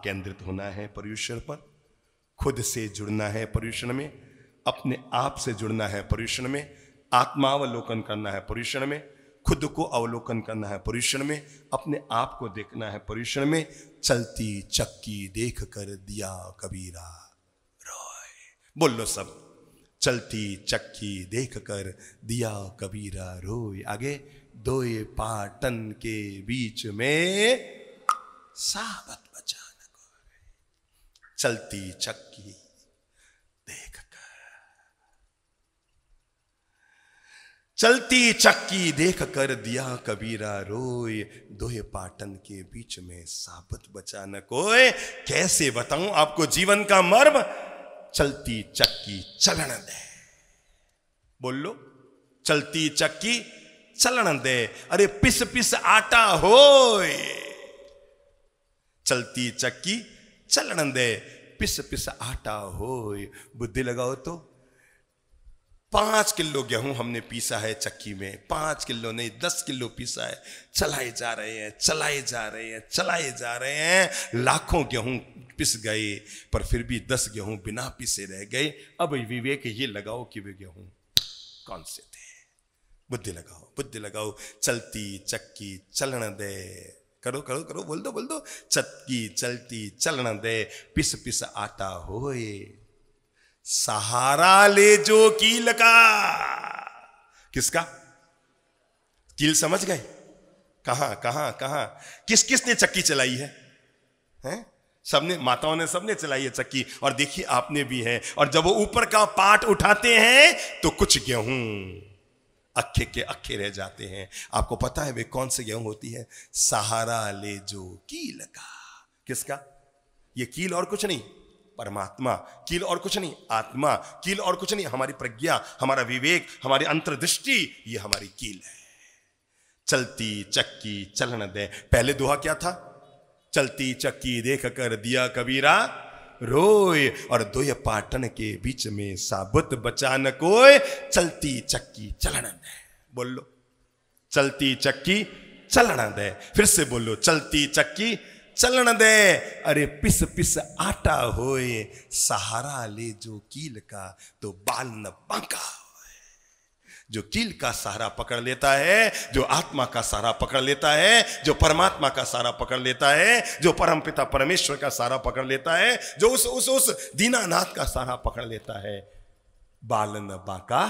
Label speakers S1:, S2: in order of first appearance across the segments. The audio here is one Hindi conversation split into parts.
S1: केंद्रित होना है पर्युषण पर, खुद से जुड़ना है पर्युषण में, अपने आप से जुड़ना है पर्युषण में, आत्मावलोकन करना है पर्युषण में, खुद को अवलोकन करना है पर्युषण में, अपने आप को देखना है पर्युषण में। चलती चक्की देख कर दिया कबीरा रोए। बोल लो सब, चलती चक्की देख कर दिया कबीरा रोए। आगे, दोए पाटन के बीच में साबत बचा न कोई। चलती चक्की देख कर, चलती चक्की देख कर दिया कबीरा रोए, दोए पाटन के बीच में साबत बचा न कोई। कैसे बताऊं आपको जीवन का मर्म, चलती चक्की चलन दे। बोल लो, चलती चक्की चलन दे। अरे पिस पिस आटा होए, चलती चक्की चलन दे, पिस पिस आटा होए। बुद्धि लगाओ तो 5 किलो गेहूं हमने पीसा है चक्की में, 5 किलो नहीं 10 किलो पीसा है। चलाए जा रहे हैं, चलाए जा रहे हैं, चलाए जा रहे हैं। लाखों गेहूं पिस गए, पर फिर भी 10 गेहूं बिना पिसे रह गए। अब विवेक ये लगाओ कि वे गेहूं कौन से थे। बुद्धि लगाओ, बुद्धि लगाओ। चलती चक्की चलन दे। करो करो करो, बोल दो बोल दो। चक्की चलती चलन दे, पिस पिस आटा होए। सहारा ले जो कील का। किसका? कील समझ गए? कहां कहां कहां, किस किसने चक्की चलाई है? हैं? सबने, माताओं ने सबने चलाई है चक्की। और देखिए आपने भी है। और जब वो ऊपर का पाट उठाते हैं तो कुछ गेहूं अक्खे के अक्खे रह जाते हैं। आपको पता है वे कौन से गेहूं होती है? सहारा ले जो कील का। किसका? ये कील और कुछ नहीं, परमात्मा। कील और कुछ नहीं, आत्मा। कील और कुछ नहीं, हमारी प्रज्ञा, हमारा विवेक, हमारी अंतर्दृष्टि, ये हमारी कील है। चलती चक्की चलन दे। पहले दोहा क्या था? चलती चक्की देख कर दिया कबीरा रोए, और दोय पाटन के बीच में साबुत बचा न कोई। चलती चक्की चलन दे। बोल लो, चलती चक्की चलन दे। फिर से बोलो, चलती चक्की चलन दे। अरे पिस पिस आटा होए, सहारा ले जो कील का, तो बाल न बांका होए। जो कील का सहारा पकड़ लेता है, जो आत्मा का सहारा पकड़ लेता है, जो परमात्मा का सहारा पकड़ लेता है, जो परमपिता परमेश्वर का सहारा पकड़ लेता है, जो उस दीनानाथ का सहारा पकड़ लेता है, बाल न बांका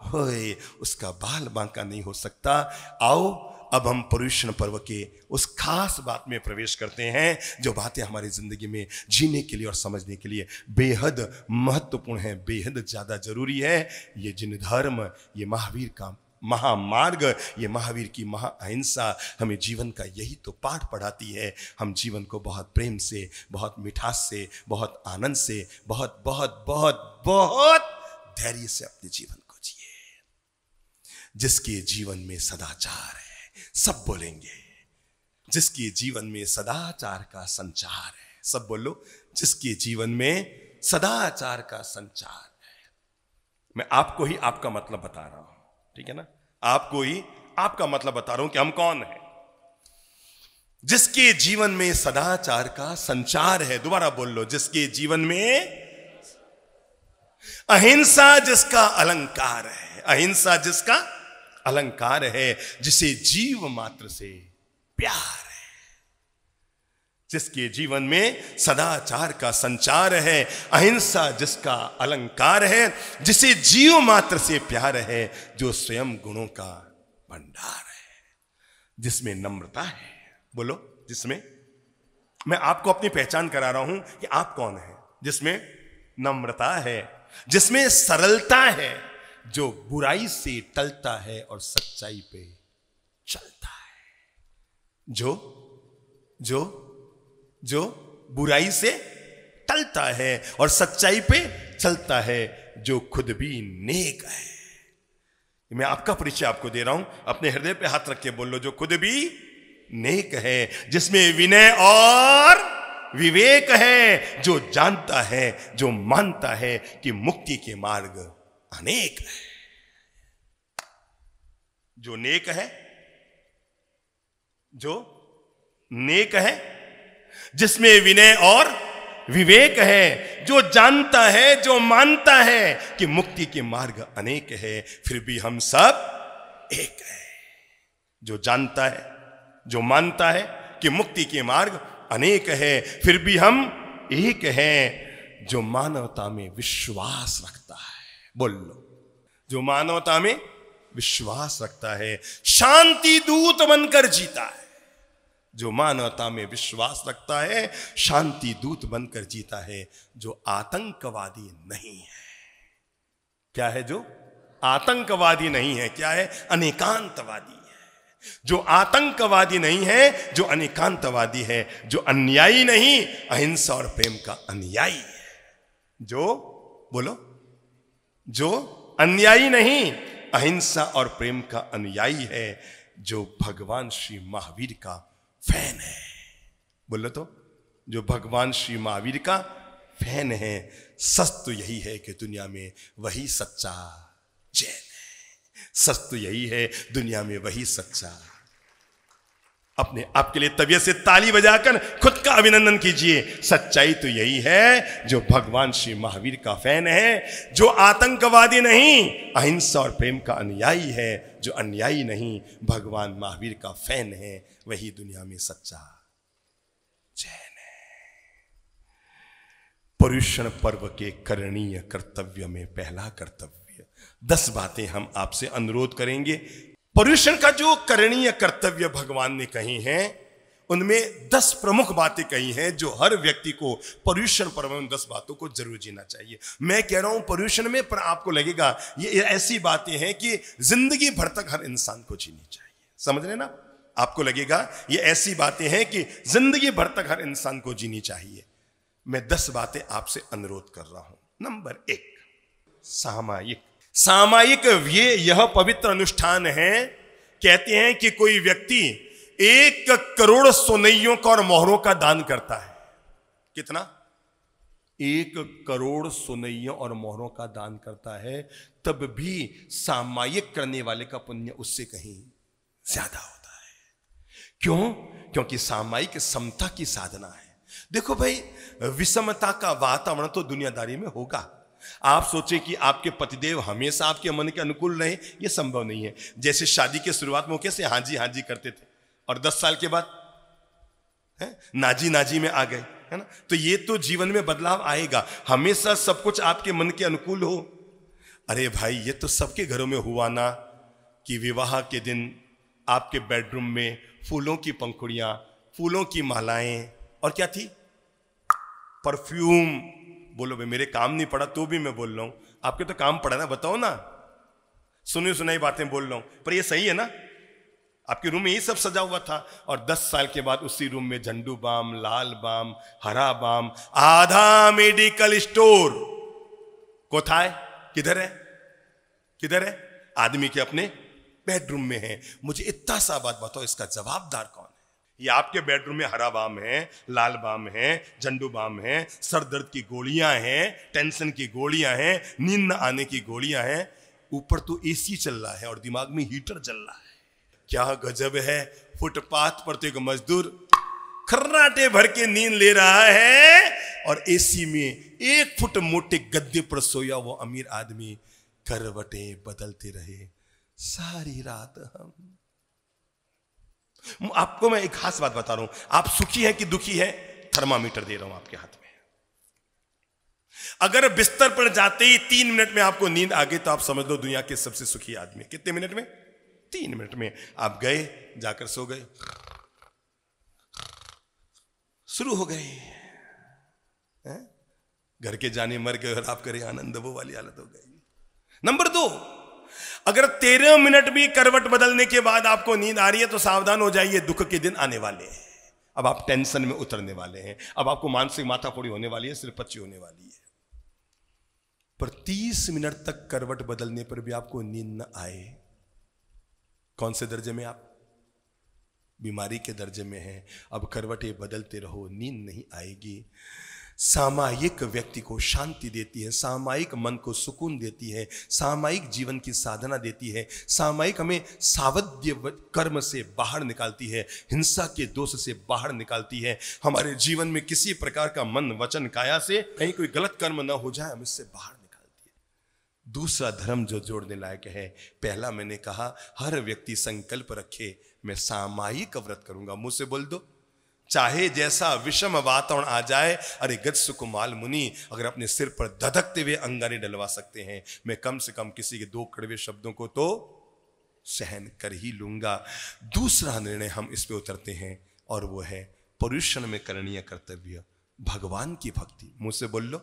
S1: होए। उसका बाल बांका नहीं हो सकता। आओ अब हम पर्युषण पर्व के उस खास बात में प्रवेश करते हैं, जो बातें हमारी जिंदगी में जीने के लिए और समझने के लिए बेहद महत्वपूर्ण है, बेहद ज्यादा जरूरी है। ये जिन धर्म, ये महावीर का महामार्ग, ये महावीर की महाअहिंसा हमें जीवन का यही तो पाठ पढ़ाती है। हम जीवन को बहुत प्रेम से, बहुत मिठास से, बहुत आनंद से, बहुत बहुत बहुत बहुत धैर्य से अपने जीवन को जिए। जिसके जीवन में सदाचार है, सब बोलेंगे, जिसके जीवन में सदाचार का संचार है। सब बोलो, जिसके जीवन में सदाचार का संचार है। मैं आपको ही आपका मतलब बता रहा हूं, ठीक है ना? आपको ही आपका मतलब बता रहा हूं कि हम कौन हैं। जिसके जीवन में सदाचार का संचार है। दोबारा बोल लो, जिसके जीवन में अहिंसा जिसका अलंकार है। अहिंसा जिसका अलंकार है, जिसे जीव मात्र से प्यार है। जिसके जीवन में सदाचार का संचार है, अहिंसा जिसका अलंकार है, जिसे जीव मात्र से प्यार है, जो स्वयं गुणों का भंडार है, जिसमें नम्रता है। बोलो, जिसमें, मैं आपको अपनी पहचान करा रहा हूं कि आप कौन हैं। जिसमें नम्रता है, जिसमें सरलता है, जो बुराई से टलता है और सच्चाई पे चलता है। जो जो जो बुराई से टलता है और सच्चाई पे चलता है, जो खुद भी नेक है। मैं आपका परिचय आपको दे रहा हूं, अपने हृदय पे हाथ रख के बोल लो, जो खुद भी नेक है, जिसमें विनय और विवेक है, जो जानता है, जो मानता है कि मुक्ति के मार्ग अनेक है। जो नेक है, जो नेक है, जिसमें विनय और विवेक है, जो जानता है, जो मानता है कि मुक्ति के मार्ग अनेक है, फिर भी हम सब एक है। जो जानता है, जो मानता है कि मुक्ति के मार्ग अनेक है, फिर भी हम एक हैं। जो मानवता में विश्वास रखता है, बोल लो, जो मानवता में विश्वास रखता है, शांति दूत बनकर जीता है। जो मानवता में विश्वास रखता है, शांति दूत बनकर जीता है। जो आतंकवादी नहीं है, क्या है? जो आतंकवादी नहीं है, क्या है? अनेकांतवादी है। जो आतंकवादी नहीं है, जो अनेकांतवादी है, जो अन्यायी नहीं, अहिंसा और प्रेम का अनुयायी है। जो, बोलो, जो अन्यायी नहीं, अहिंसा और प्रेम का अनुयायी है, जो भगवान श्री महावीर का फैन है। बोलो तो, जो भगवान श्री महावीर का फैन है। सच तो यही है कि दुनिया में वही सच्चा जैन है। सच तो यही है, दुनिया में वही सच्चा। अपने आप के लिए तबीयत से ताली बजाकर खुद का अभिनंदन कीजिए। सच्चाई तो यही है, जो भगवान श्री महावीर का फैन है, जो आतंकवादी नहीं, अहिंसा और प्रेम का अनुयायी है, जो अन्यायी नहीं, भगवान महावीर का फैन है, वही दुनिया में सच्चा जैन है। पर्युषण पर्व के करणीय कर्तव्य में पहला कर्तव्य, 10 बातें हम आपसे अनुरोध करेंगे। पर्युषण का जो करणीय कर्तव्य भगवान ने कही हैं, उनमें 10 प्रमुख बातें कही हैं जो हर व्यक्ति को पर्युषण पर्व में 10 बातों को जरूर जीना चाहिए। मैं कह रहा हूं पर्युषण में, पर आपको लगेगा ये ऐसी बातें हैं कि जिंदगी भर तक हर इंसान को जीनी चाहिए। समझ रहे ना? आपको लगेगा ये ऐसी बातें हैं कि जिंदगी भर तक हर इंसान को जीनी चाहिए। मैं 10 बातें आपसे अनुरोध कर रहा हूं। नंबर 1, सामायिक। सामायिक यह पवित्र अनुष्ठान है। कहते हैं कि कोई व्यक्ति 1 करोड़ सोनइयों का और मोहरों का दान करता है। कितना? 1 करोड़ सोनइयों और मोहरों का दान करता है, तब भी सामायिक करने वाले का पुण्य उससे कहीं ज्यादा होता है। क्यों? क्योंकि सामायिक समता की साधना है। देखो भाई, विषमता का वातावरण तो दुनियादारी में होगा। आप सोचें कि आपके पतिदेव हमेशा आपके मन के अनुकूल रहे, यह संभव नहीं है। जैसे शादी के शुरुआत में वो कैसे हाँ जी करते थे, और 10 साल के बाद नाजी नाजी में आ गए, है ना? तो ये तो जीवन में बदलाव आएगा। हमेशा सब कुछ आपके मन के अनुकूल हो? अरे भाई, ये तो सबके घरों में हुआ ना कि विवाह के दिन आपके बेडरूम में फूलों की पंखुड़ियां, फूलों की मालाएं, और क्या थी? परफ्यूम। बोलो भाई, मेरे काम नहीं पड़ा तो भी मैं बोल रहा हूं, आपके तो काम पड़ा ना, बताओ ना। सुनी सुनाई बातें बोल रहा हूं, पर ये सही है ना? आपके रूम में ये सब सजा हुआ था, और 10 साल के बाद उसी रूम में झंडू बाम, लाल बाम, हरा बाम, आधा मेडिकल स्टोर कोथाय किधर है? किधर है? आदमी के अपने बेडरूम में है। मुझे इतना सा बात बताओ, इसका जवाबदार कौन है? ये आपके बेडरूम में हरा बाम है, लाल बाम है, झंडू बाम है, सर दर्द की गोलियां हैं, टेंशन की गोलियां हैं, नींद न आने की गोलियां हैं, ऊपर तो एसी चल रहा है और दिमाग में हीटर चल रहा है। क्या गजब है! फुटपाथ पर तो एक मजदूर खर्राटे भर के नींद ले रहा है, और एसी में 1 फुट मोटे गद्दे पर सोया वो अमीर आदमी करवटें बदलते रहे सारी रात। आपको मैं एक खास बात बता रहा हूं, आप सुखी हैं कि दुखी हैं? थर्मामीटर दे रहा हूं आपके हाथ में। अगर बिस्तर पर जाते ही 3 मिनट में आपको नींद आ गई, तो आप समझ लो दुनिया के सबसे सुखी आदमी। कितने मिनट में? 3 मिनट में आप गए, जाकर सो गए, शुरू हो गए, घर के जाने मर गए और आप करे आनंद, वो वाली हालत हो गई। नंबर 2, अगर 13 मिनट भी करवट बदलने के बाद आपको नींद आ रही है, तो सावधान हो जाइए, दुख के दिन आने वाले हैं। अब आप टेंशन में उतरने वाले हैं, अब आपको मानसिक माथाफोड़ी होने वाली है, सिरपच्ची होने वाली है। पर 30 मिनट तक करवट बदलने पर भी आपको नींद न आए, कौन से दर्जे में आप? बीमारी के दर्जे में हैं। अब करवटें बदलते रहो, नींद नहीं आएगी। सामायिक व्यक्ति को शांति देती है, सामायिक मन को सुकून देती है, सामायिक जीवन की साधना देती है, सामायिक हमें सावध्य कर्म से बाहर निकालती है, हिंसा के दोष से बाहर निकालती है, हमारे जीवन में किसी प्रकार का मन वचन काया से कहीं कोई गलत कर्म ना हो जाए, हम इससे बाहर निकालती है। दूसरा धर्म जो जोड़ने लायक है, पहला मैंने कहा हर व्यक्ति संकल्प रखे मैं सामायिक व्रत करूंगा, मुंह से बोल दो, चाहे जैसा विषम वातावरण आ जाए। अरे गज सुकुमाल मुनि अगर अपने सिर पर धधकते हुए अंगारे डलवा सकते हैं, मैं कम से कम किसी के 2 कड़वे शब्दों को तो सहन कर ही लूंगा। दूसरा निर्णय हम इस पे उतरते हैं और वो है पर्युषण में करणीय कर्तव्य, भगवान की भक्ति। मुंह से बोल लो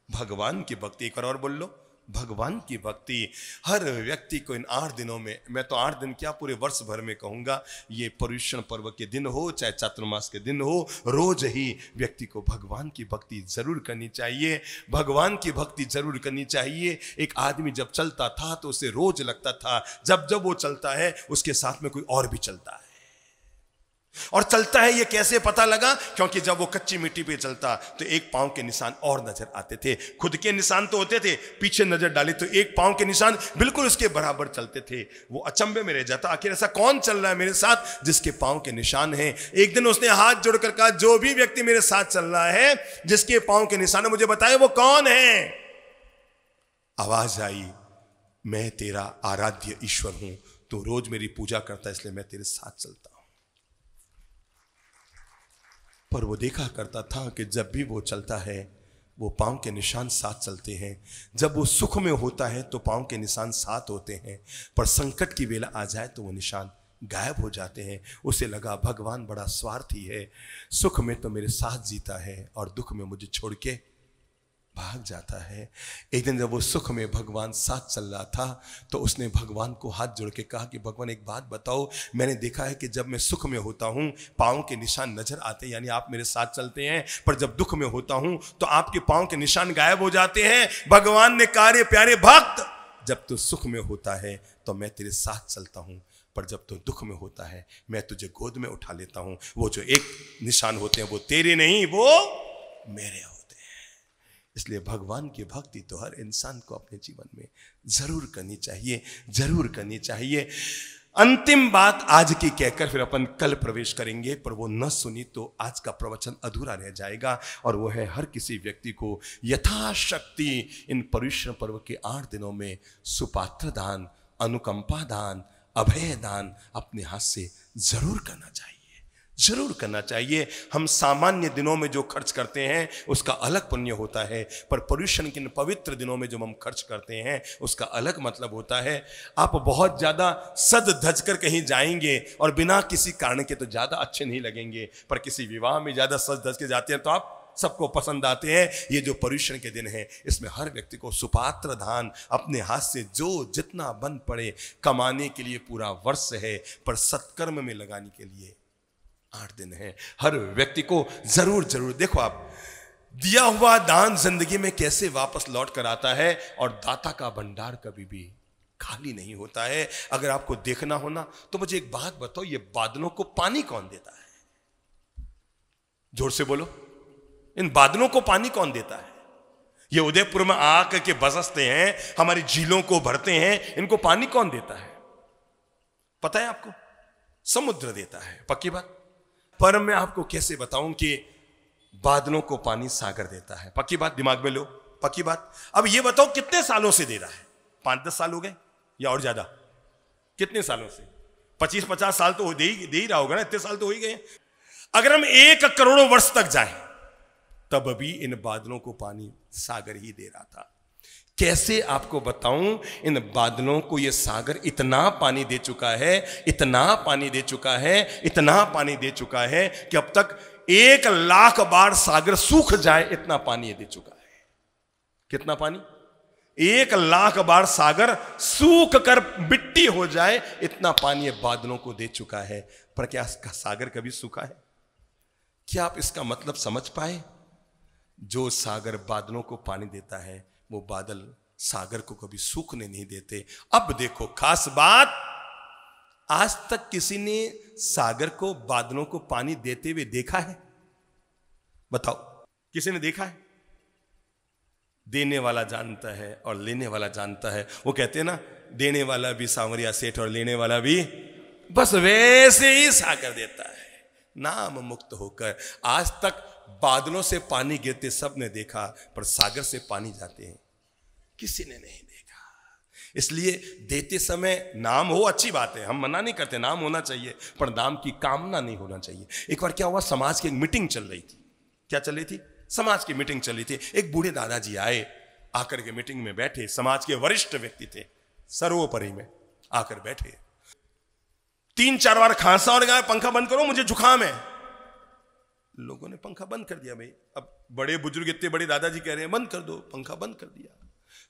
S1: भगवान की भक्ति, एक और बोल लो भगवान की भक्ति। हर व्यक्ति को इन 8 दिनों में, मैं तो 8 दिन क्या पूरे वर्ष भर में कहूंगा, ये पर्युषण पर्व के दिन हो चाहे चातुर्मास के दिन हो, रोज ही व्यक्ति को भगवान की भक्ति जरूर करनी चाहिए, भगवान की भक्ति जरूर करनी चाहिए। एक आदमी जब चलता था तो उसे रोज लगता था जब जब वो चलता है उसके साथ में कोई और भी चलता है, और चलता है ये कैसे पता लगा, क्योंकि जब वो कच्ची मिट्टी पे चलता तो एक पांव के निशान और नजर आते थे, खुद के निशान तो होते थे, पीछे नजर डाले तो एक पांव के निशान बिल्कुल उसके बराबर चलते थे। वो अचंभे में रह जाता, आखिर ऐसा कौन चल रहा है मेरे साथ जिसके पांव के निशान हैं। एक दिन उसने हाथ जोड़कर कहा जो भी व्यक्ति मेरे साथ चल रहा है जिसके पांव के निशान है मुझे बताए वो कौन है। आवाज आई मैं तेरा आराध्य ईश्वर हूं, तू रोज मेरी पूजा करता है इसलिए मैं तेरे साथ चलता हूं। पर वो देखा करता था कि जब भी वो चलता है वो पांव के निशान साथ चलते हैं, जब वो सुख में होता है तो पांव के निशान साथ होते हैं, पर संकट की वेला आ जाए तो वो निशान गायब हो जाते हैं। उसे लगा भगवान बड़ा स्वार्थी है, सुख में तो मेरे साथ जीता है और दुख में मुझे छोड़ के भाग जाता है। एक दिन जब वो सुख में भगवान साथ चल रहा था तो उसने भगवान को हाथ जोड़ के कहा कि भगवान एक बात बताओ, मैंने देखा है कि जब मैं सुख में होता हूँ पाँव के निशान नजर आते हैं, यानी आप मेरे साथ चलते हैं, पर जब दुख में होता हूँ तो आपके पाँव के निशान गायब हो जाते हैं। भगवान ने कहा रे प्यारे भक्त, जब तू सुख में होता है तो मैं तेरे साथ चलता हूँ, पर जब तू दुख में होता है मैं तुझे गोद में उठा लेता हूँ। वो जो एक निशान होते हैं वो तेरे नहीं, वो मेरे होते। इसलिए भगवान की भक्ति तो हर इंसान को अपने जीवन में जरूर करनी चाहिए, जरूर करनी चाहिए। अंतिम बात आज की कहकर फिर अपन कल प्रवेश करेंगे, पर वो न सुनी तो आज का प्रवचन अधूरा रह जाएगा, और वो है हर किसी व्यक्ति को यथाशक्ति इन पर्युषण पर्व के 8 दिनों में सुपात्र दान, अनुकंपा दान, अभय दान अपने हाथ से जरूर करना चाहिए, जरूर करना चाहिए। हम सामान्य दिनों में जो खर्च करते हैं उसका अलग पुण्य होता है, पर पर्युषण के पवित्र दिनों में जो हम खर्च करते हैं उसका अलग मतलब होता है। आप बहुत ज़्यादा सज धज कर कहीं जाएंगे और बिना किसी कारण के तो ज़्यादा अच्छे नहीं लगेंगे, पर किसी विवाह में ज़्यादा सज धज के जाते हैं तो आप सबको पसंद आते हैं। ये जो पर्युषण के दिन है इसमें हर व्यक्ति को सुपात्र दान अपने हाथ से जो जितना बन पड़े, कमाने के लिए पूरा वर्ष है पर सत्कर्म में लगाने के लिए 8 दिन है। हर व्यक्ति को जरूर जरूर, देखो आप दिया हुआ दान जिंदगी में कैसे वापस लौट कर आता है, और दाता का भंडार कभी भी खाली नहीं होता है। अगर आपको देखना हो ना तो मुझे एक बात बताओ, ये बादलों को पानी कौन देता है? जोर से बोलो, इन बादलों को पानी कौन देता है? ये उदयपुर में आकर के बरसते हैं, हमारी झीलों को भरते हैं, इनको पानी कौन देता है पता है आपको? समुद्र देता है, पक्की बात। पर मैं आपको कैसे बताऊं कि बादलों को पानी सागर देता है, पक्की बात, दिमाग में लो, पक्की बात। अब ये बताओ कितने सालों से दे रहा है? 5-10 साल हो गए या और ज्यादा? कितने सालों से? 25-50 साल तो दे ही रहा होगा ना, इतने साल तो हो ही गए। अगर हम 1 करोड़ वर्ष तक जाएं तब भी इन बादलों को पानी सागर ही दे रहा था। कैसे आपको बताऊं, इन बादलों को ये सागर इतना पानी दे चुका है, इतना पानी दे चुका है, इतना पानी दे चुका है कि अब तक 1 लाख बार सागर सूख जाए इतना पानी ये दे चुका है। कितना पानी? 1 लाख बार सागर सूख कर मिट्टी हो जाए इतना पानी ये बादलों को दे चुका है। पर क्या सागर कभी सूखा है? क्या आप इसका मतलब समझ पाए? जो सागर बादलों को पानी देता है वो बादल सागर को कभी सूखने नहीं देते। अब देखो खास बात, आज तक किसी ने सागर को, बादलों को पानी देते हुए देखा है? बताओ, किसी ने देखा है? देने वाला जानता है और लेने वाला जानता है। वो कहते हैं ना, देने वाला भी सांवरिया सेठ और लेने वाला भी, बस वैसे ही सागर देता है। नाम मुक्त होकर आज तक बादलों से पानी गिरते सब ने देखा, पर सागर से पानी जाते हैं किसी ने नहीं देखा। इसलिए देते समय नाम हो, अच्छी बात है, हम मना नहीं करते, नाम होना चाहिए, पर नाम की कामना नहीं होना चाहिए। एक बार क्या हुआ, समाज की एक मीटिंग चल रही थी। क्या चल रही थी? समाज की मीटिंग चल रही थी। एक बूढ़े दादाजी आए, आकर के मीटिंग में बैठे। समाज के वरिष्ठ व्यक्ति थे, सर्वोपरि में आकर बैठे। 3-4 बार खांसा और कहा, पंखा बंद करो, मुझे जुकाम है। लोगों ने पंखा बंद कर दिया। भाई अब बड़े बुजुर्ग, इतने बड़े दादाजी कह रहे हैं बंद कर दो, पंखा बंद कर दिया।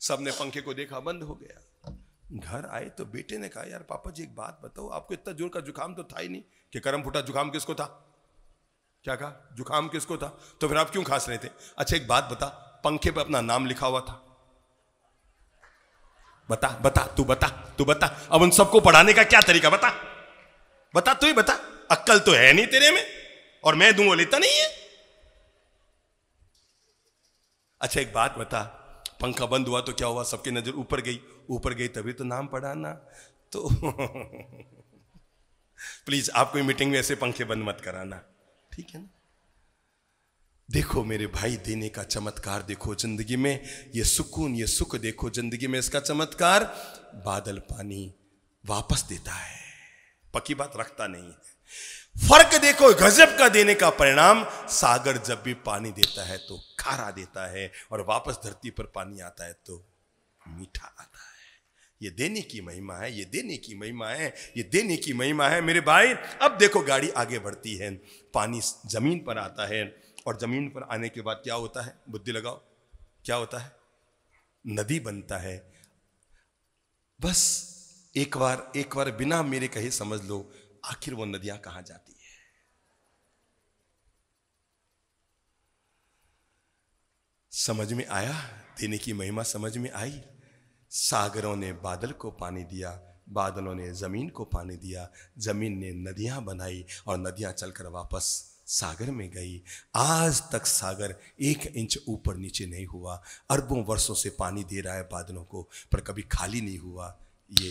S1: सबने पंखे को देखा, बंद हो गया। घर आए तो बेटे ने कहा, यार पापा जी एक बात बताओ, आपको इतना जोर का जुकाम तो था ही नहीं। कि करम फुटा, जुकाम किसको था? क्या कहा? जुकाम किसको था? तो फिर आप क्यों खांस रहे थे? अच्छा एक बात बता, पंखे पे अपना नाम लिखा हुआ था? बता बता, तू बता, तू बता। अब उन सबको पढ़ाने का क्या तरीका? बता बता, तू ही बता। अक्ल तो है नहीं तेरे में, और मैं दूं वो लेता नहीं है। अच्छा एक बात बता, पंखा बंद हुआ तो क्या हुआ? सबकी नजर ऊपर गई, ऊपर गई तभी तो नाम पढ़ा ना। तो प्लीज आप कोई मीटिंग में ऐसे पंखे बंद मत कराना, ठीक है ना? देखो मेरे भाई, देने का चमत्कार देखो जिंदगी में, ये सुकून, ये सुख देखो जिंदगी में, इसका चमत्कार। बादल पानी वापस देता है, पक्की बात रखता नहीं है। फर्क देखो गजब का देने का परिणाम। सागर जब भी पानी देता है तो खारा देता है, और वापस धरती पर पानी आता है तो मीठा आता है। ये देने की महिमा है, ये देने की महिमा है, ये देने की महिमा है मेरे भाई। अब देखो गाड़ी आगे बढ़ती है, पानी जमीन पर आता है, और जमीन पर आने के बाद क्या होता है? बुद्धि लगाओ, क्या होता है? नदी बनता है। बस एक बार बिना मेरे कहे समझ लो, आखिर वो नदियां कहां जाती है? समझ में आया? देने की महिमा समझ में आई? सागरों ने बादल को पानी दिया, बादलों ने जमीन को पानी दिया, जमीन ने नदियां बनाई, और नदियां चलकर वापस सागर में गई। आज तक सागर 1 इंच ऊपर नीचे नहीं हुआ। अरबों वर्षों से पानी दे रहा है बादलों को, पर कभी खाली नहीं हुआ। ये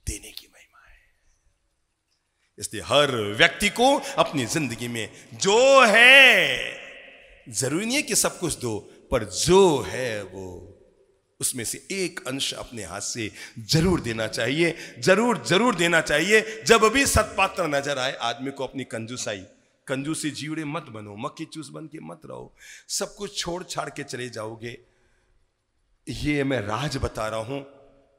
S1: देने की महिमा है। इसलिए हर व्यक्ति को अपनी जिंदगी में जो है, जरूरी नहीं है कि सब कुछ दो, पर जो है वो उसमें से एक अंश अपने हाथ से जरूर देना चाहिए, जरूर जरूर देना चाहिए। जब भी सत्पात्र नजर आए आदमी को, अपनी कंजूसी जीवड़े मत बनो, मक्खी चूस बन के मत रहो। सब कुछ छोड़ छाड़ के चले जाओगे। ये मैं राज बता रहा हूं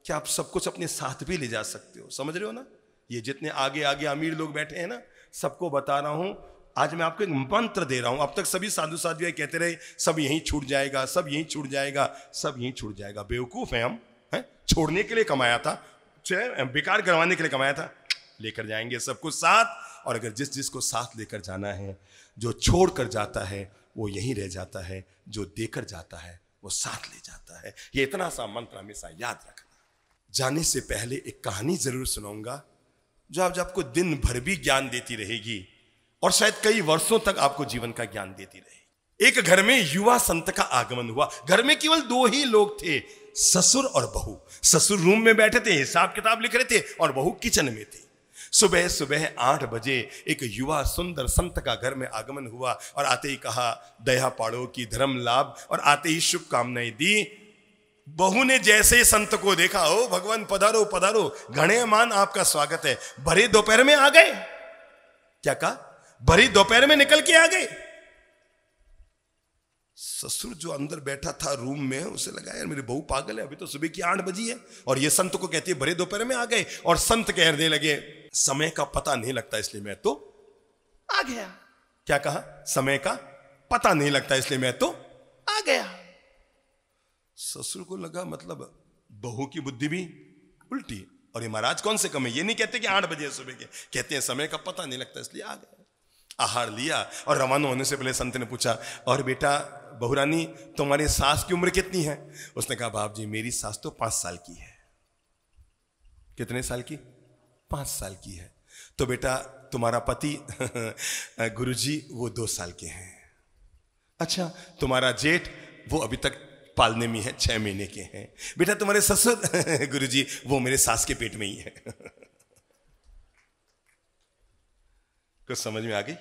S1: कि आप सब कुछ अपने साथ भी ले जा सकते हो, समझ रहे हो ना? ये जितने आगे आगे अमीर लोग बैठे हैं ना, सबको बता रहा हूं। आज मैं आपको एक मंत्र दे रहा हूं। अब तक सभी साधु साध्वी कहते रहे सब यहीं छूट जाएगा, सब यहीं छूट जाएगा, सब यहीं छूट जाएगा। बेवकूफ है हम, हैं? छोड़ने के लिए कमाया था, बेकार करवाने के लिए कमाया था। लेकर जाएंगे सब कुछ साथ, और अगर जिसको साथ लेकर जाना है, जो छोड़ कर जाता है वो यहीं रह जाता है, जो देकर जाता है वो साथ ले जाता है। ये इतना सा मंत्र हमेशा याद रखना। जाने से पहले एक कहानी जरूर सुनाऊंगा, जो आपको दिन भर भी ज्ञान देती रहेगी, और शायद कई वर्षों तक आपको जीवन का ज्ञान देती रहेगी। एक घर में युवा संत का आगमन हुआ। घर में केवल 2 ही लोग थे, ससुर और बहू। ससुर रूम में बैठे थे, हिसाब किताब लिख रहे थे, और बहू किचन में थे। सुबह सुबह 8 बजे एक युवा सुंदर संत का घर में आगमन हुआ, और आते ही कहा दया पाड़ो की धर्म लाभ, और आते ही शुभकामनाएं दी। बहू ने जैसे ही संत को देखा, ओ भगवान पधारो पधारो, घणे मान आपका स्वागत है। भरी दोपहर में आ गए। क्या कहा? भरी दोपहर में निकल के आ गए। ससुर जो अंदर बैठा था रूम में, उसे लगा यार मेरी बहू पागल है, अभी तो सुबह की 8 बजी है, और ये संत को कहती है भरे दोपहर में आ गए। और संत कहने लगे समय का पता नहीं लगता इसलिए मैं तो आ गया। क्या कहा? समय का पता नहीं लगता इसलिए मैं तो आ गया। ससुर को लगा मतलब बहू की बुद्धि भी उल्टी, और ये महाराज कौन से कम है? ये नहीं कहते कि 8 बजे सुबह के, कहते हैं समय का पता नहीं लगता इसलिए आ गया। आहार लिया, और रवाना होने से पहले संत ने पूछा, और बेटा बहुरानी तुम्हारी सास की उम्र कितनी है? उसने कहा बाप जी मेरी सास तो 5 साल की है। कितने साल की? 5 साल की है। तो बेटा तुम्हारा पति गुरुजी वो 2 साल के हैं। अच्छा, तुम्हारा जेठ वो अभी तक पालने में है, 6 महीने के हैं। बेटा तुम्हारे ससुर गुरुजी वो मेरे सास के पेट में ही है। कुछ समझ में आ गई?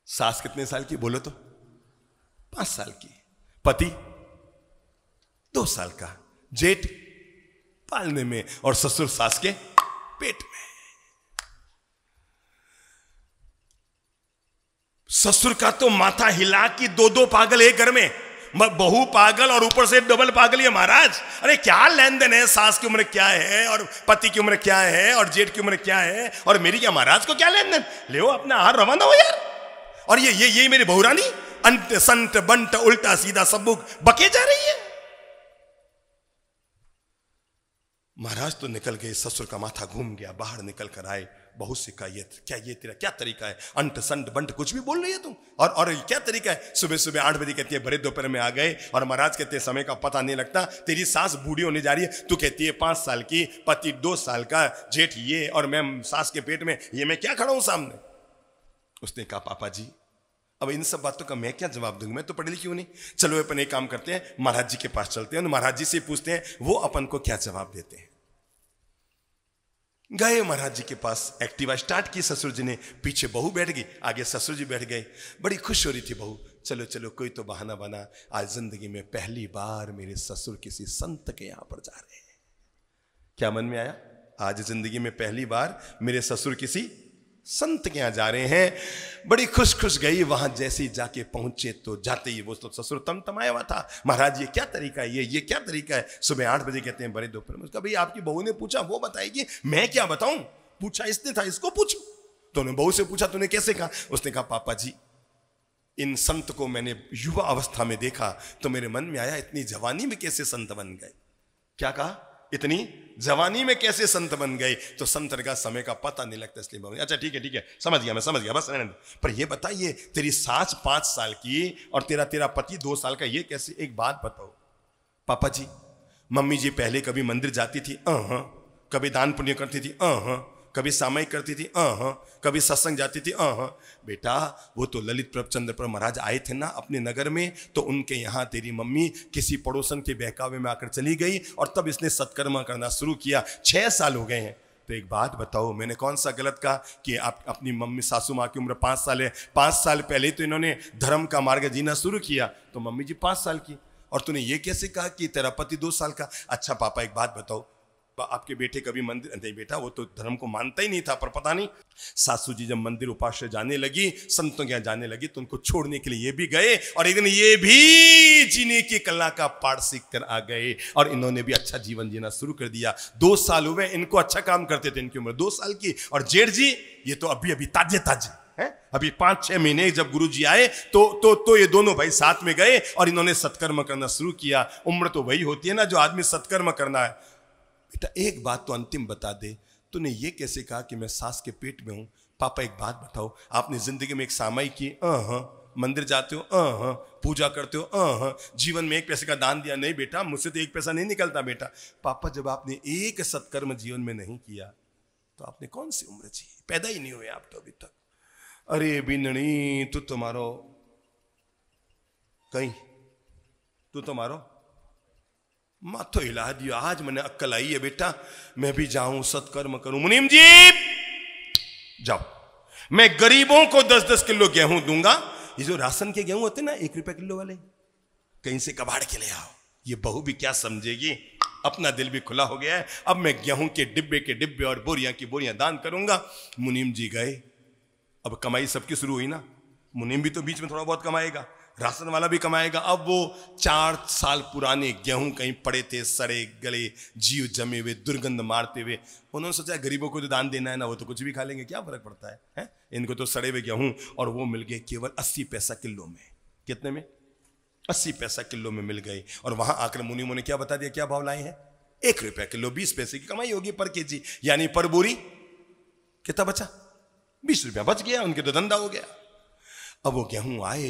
S1: सास कितने साल की बोलो तो? 5 साल की। पति 2 साल का। जेठ पालने में और ससुर सास के पेट में। ससुर का तो माथा हिला कि 2-2 पागल एक घर में, बहू पागल और ऊपर से डबल पागल। ये महाराज अरे क्या लेन देन है? सास की उम्र क्या है और पति की उम्र क्या है और जेठ की उम्र क्या है और मेरी क्या? महाराज को क्या लेन देन? ले अपना आहार रवाना हो यार। और ये मेरी बहुरानी अंत संत बंट उल्टा सीधा सबूक बके जा रही है। महाराज तो निकल गए, ससुर का माथा घूम गया, बाहर निकल कर आए। बहू से कहा ये तेरा क्या तरीका है? अंट संट बंट कुछ भी बोल रही है तुम। और क्या तरीका है? सुबह सुबह 8 बजे कहती है बड़े दोपहर में आ गए। और महाराज कहते हैं समय का पता नहीं लगता, तेरी सास बूढ़ी होने जा रही है। तू कहती है 5 साल की, पति 2 साल का, जेठ ये और मैं सास के पेट में, ये मैं क्या खड़ा हूं सामने? उसने कहा पापा जी अब इन सब बातों का मैं क्या जवाब दूंगा? मैं तो पढ़ी लिखी हूं नहीं। चलो अपन एक काम करते हैं, महाराज जी के पास चलते हैं, महाराज जी से पूछते हैं वो अपन को क्या जवाब देते हैं। गए महाराज जी के पास, एक्टिवा स्टार्ट की, ससुर जी ने, पीछे बहू बैठ गई, आगे ससुर जी बैठ गए। बड़ी खुश हो रही थी बहू, चलो चलो कोई तो बहाना बना, आज जिंदगी में पहली बार मेरे ससुर किसी संत के यहां पर जा रहे हैं। क्या मन में आया? आज जिंदगी में पहली बार मेरे ससुर किसी संत के यहां जा रहे हैं। बड़ी खुश खुश गई। वहां जैसे ही जाके पहुंचे तो जाते ही वो तो ससुर तमतमाया हुआ था। महाराज ये क्या तरीका है? ये क्या तरीका है? सुबह 8 बजे कहते हैं बड़े दोपहर में। उसका भाई आपकी बहू ने पूछा, वो बताएगी, मैं क्या बताऊं? पूछा इसने था, इसको पूछो। तो उन्होंने बहू से पूछा तूने कैसे कहा? उसने कहा पापा जी इन संत को मैंने युवा अवस्था में देखा तो मेरे मन में आया इतनी जवानी में कैसे संत बन गए। क्या कहा? इतनी जवानी में कैसे संत बन गए? तो संत का समय का पता नहीं लगता इसलिए बन। अच्छा ठीक है समझ गया, मैं समझ गया, बस रहने दो। पर ये बताइए तेरी सास 5 साल की और तेरा पति 2 साल का, ये कैसे? एक बात बताओ पापा जी, मम्मी जी पहले कभी मंदिर जाती थी, कभी दान पुण्य करती थी, कभी सामयिक करती थी, कभी सत्संग जाती थी, बेटा वो तो ललित प्रभचंद्र पर महाराज आए थे ना अपने नगर में, तो उनके यहाँ तेरी मम्मी किसी पड़ोसन के बहकावे में आकर चली गई और तब इसने सत्कर्म करना शुरू किया। 6 साल हो गए हैं। तो एक बात बताओ, मैंने कौन सा गलत कहा कि आप अपनी मम्मी सासू माँ की उम्र 5 साल है? 5 साल पहले तो इन्होंने धर्म का मार्ग जीना शुरू किया, तो मम्मी जी 5 साल की, और तूने ये कैसे कहा कि तेरा पति 2 साल का? अच्छा पापा एक बात बताओ, आपके बेटे कभी मंदिर? नहीं बेटा वो तो धर्म को मानता ही नहीं था, पर पता नहीं सासू जी जब मंदिर उपास्य जाने लगी, संतों के यहाँ जाने लगी, तो उनको छोड़ने के लिए ये भी गए और एक दिन ये भी जीने की कला का पाठ सीख कर आ गए और इन्होंने भी अच्छा जीवन जीना शुरू कर दिया। 2 साल हुए इनको, अच्छा काम करते थे, इनकी उम्र 2 साल की। और जेठ जी ये तो अभी ताजे हैं, अभी 5-6 महीने। जब गुरु जी आए तो ये दोनों भाई साथ में गए और इन्होंने सत्कर्म करना शुरू किया। उम्र तो वही होती है ना जो आदमी सत्कर्म करना है। बेटा एक बात तो अंतिम बता दे, तूने ये कैसे कहा कि मैं सास के पेट में हूं? पापा एक बात बताओ, आपने जिंदगी में एक सामाई की, मंदिर जाते हो, पूजा करते हो, जीवन में 1 पैसे का दान दिया? नहीं बेटा मुझसे तो 1 पैसा नहीं निकलता बेटा। पापा जब आपने एक सत्कर्म जीवन में नहीं किया तो आपने कौन सी उम्र जी? पैदा ही नहीं हुए आप तो अभी तक। अरे बिननी तू तुम्हारो कहीं, तू तुम्हारो माथो हिला दियो। आज मैंने अक्कल आई है बेटा, मैं भी जाऊं सत्कर्म करूं। मुनीम जी जाओ, मैं गरीबों को 10-10 किलो गेहूं दूंगा। ये जो राशन के गेहूं होते ना 1 रुपए किलो वाले, कहीं से कबाड़ के ले आओ। ये बहू भी क्या समझेगी, अपना दिल भी खुला हो गया है। अब मैं गेहूं के डिब्बे और बोरियां की बोरियां दान करूंगा। मुनीम जी गए, अब कमाई सबकी शुरू हुई ना। मुनीम भी तो बीच में थोड़ा बहुत कमाएगा, राशन वाला भी कमाएगा। अब वो 4 साल पुराने गेहूं कहीं पड़े थे, सड़े गले, जीव जमे हुए, दुर्गंध मारते हुए। उन्होंने सोचा गरीबों को तो दान देना है ना, वो तो कुछ भी खा लेंगे, क्या फर्क पड़ता है? इनको तो सड़े हुए गेहूं, और वो मिल गए केवल 80 पैसा किलो में। कितने में? 80 पैसा किलो में मिल गए। और वहां आकर मुनिमों ने क्या बता दिया, क्या भाव लाए हैं? 1 रुपया किलो, 20 पैसे की कमाई होगी पर केजी, यानी पर बोरी कितना बचा? 20 रुपया बच गया, उनके तो धंधा हो गया। अब वो गेहूं आए,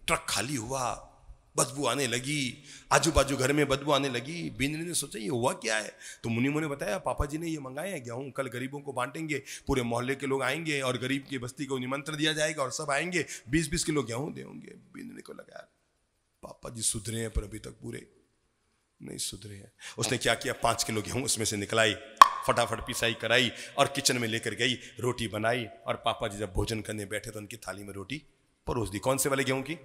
S1: ट्रक खाली हुआ, बदबू आने लगी, आजू बाजू घर में बदबू आने लगी। बिंदनी ने सोचा ये हुआ क्या है, तो मुनिमों ने बताया पापा जी ने ये मंगाए हैं गेहूं, कल गरीबों को बांटेंगे, पूरे मोहल्ले के लोग आएंगे और गरीब की बस्ती को निमंत्रण दिया जाएगा और सब आएंगे, 20-20 किलो गेहूं देंगे। बिंदनी को लगा पापा जी सुधरे हैं पर अभी तक पूरे नहीं सुधरे हैं। उसने क्या किया, 5 किलो गेहूं उसमें से निकलाई, फटाफट पिसाई कराई और किचन में लेकर गई, रोटी बनाई और पापा जी जब भोजन करने बैठे तो उनकी थाली में रोटी परोस दी। कौन से वाले गेहूं की?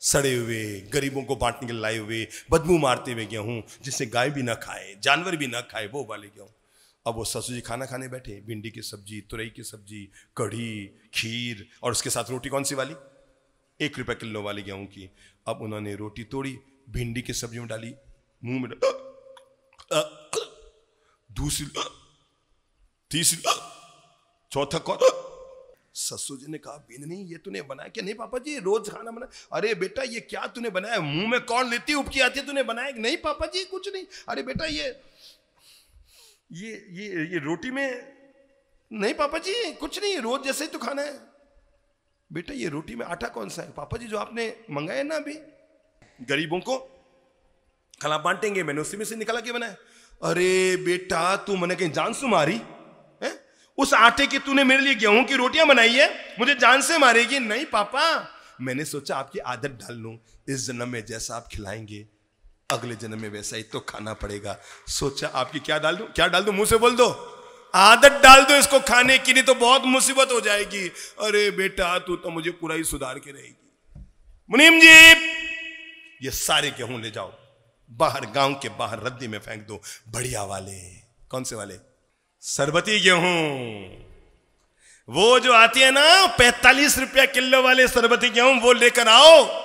S1: सड़े हुए, गरीबों को बांटने के लिए लाए हुए, बदबू मारते हुए गेहूं, जिससे गाय भी ना खाए, जानवर भी ना खाए, वो वाले गेहूं। अब वो ससुर जी खाना खाने बैठे, भिंडी की सब्जी, तुरई की सब्जी, कढ़ी, खीर और उसके साथ रोटी कौन सी वाली? 1 रुपये किलो वाली गेहूं की। अब उन्होंने रोटी तोड़ी, भिंडी की सब्जी में डाली, मुंह में दूसरी, तीसरी, चौथा कौन? ससुर जी ने कहा बिंदनी ये तूने बनाया क्या? नहीं पापा जी रोज खाना बना। अरे बेटा ये क्या तूने बनाया? मुंह में कौन लेती उपकी आती है, तूने बनाया? नहीं पापा जी कुछ नहीं। अरे बेटा ये रोटी में, नहीं पापा जी कुछ नहीं, रोज जैसे ही तो खाना है। बेटा ये रोटी में आटा कौन सा है? पापा जी जो आपने मंगाया ना अभी, गरीबों को खाना बांटेंगे, मैंने उसी में से निकाला के बनाया। अरे बेटा तू मैंने कहीं जान से मारी है? उस आटे की तूने मेरे लिए गेहूं की रोटियां बनाई है, मुझे जान से मारेगी? नहीं पापा मैंने सोचा आपकी आदत डाल लूं, इस जन्म में जैसा आप खिलाएंगे अगले जन्म में वैसा ही तो खाना पड़ेगा। सोचा आपकी क्या डाल दूं? क्या डाल दूं? मुंह से बोल दो, आदत डाल दो इसको खाने की, नहीं तो बहुत मुसीबत हो जाएगी। अरे बेटा तू तो मुझे पूरा ही सुधार के रहेगी। मुनीम जी ये सारे गेहूं ले जाओ बाहर, गांव के बाहर रद्दी में फेंक दो, बढ़िया वाले। कौन से वाले? सरबती गेहूं, वो जो आती है ना 45 रुपया किलो वाले सरबती गेहूं, वो लेकर आओ।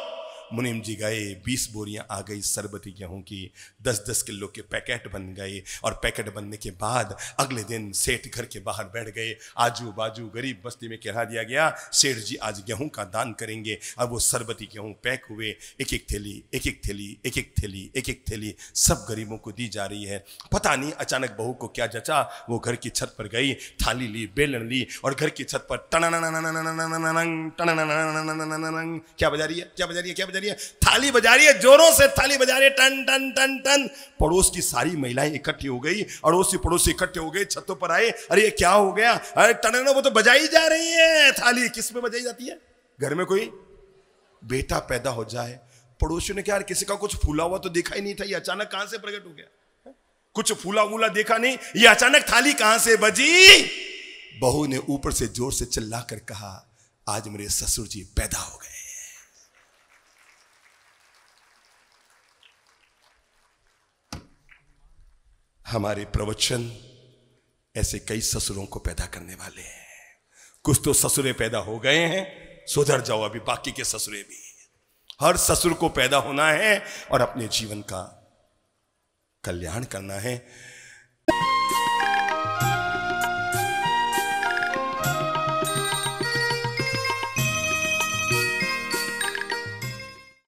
S1: मुनीम जी गए, 20 बोरियां आ गई सरबती गेहूं की, 10-10 किलो के पैकेट बन गए। और पैकेट बनने के बाद अगले दिन सेठ घर के बाहर बैठ गए, आजू बाजू गरीब बस्ती में कह दिया गया सेठ जी आज गेहूं का दान करेंगे। अब वो सरबती गेहूं पैक हुए, एक एक थैली, एक एक थैली, एक एक थैली, एक एक थैली सब गरीबों को दी जा रही है। पता नहीं अचानक बहू को क्या जचा, वो घर की छत पर गई, थाली ली, बेलन ली और घर की छत पर क्या बजा रही है, क्या बजा रही है, क्या बजा रही है? थाली बजा रही है, जोरों से थाली बजा रही है, टन टन टन टन। पड़ोस की सारी महिलाएं इकट्ठी हो गई, अड़ोसी पड़ोसी इकट्ठे हो गए, छतों पर आए। अरे ये क्या हो गया? अरे टन, वो तो बजाई जा रही है थाली। किस में बजाई जाती है? घर में कोई बेटा पैदा हो जाए, पड़ोसियों ने क्या किसी का कुछ फूला हुआ तो देखा ही नहीं था, ये अचानक कहां से प्रकट हो गया? कुछ फूला वूला देखा नहीं, ये अचानक थाली कहां से बजी? बहू ने ऊपर से जोर से चिल्लाकर कहा आज मेरे ससुर जी पैदा हो गए। हमारे प्रवचन ऐसे कई ससुरों को पैदा करने वाले हैं। कुछ तो ससुरे पैदा हो गए हैं, सुधर जाओ, अभी बाकी के ससुरे भी। हर ससुर को पैदा होना है और अपने जीवन का कल्याण करना है।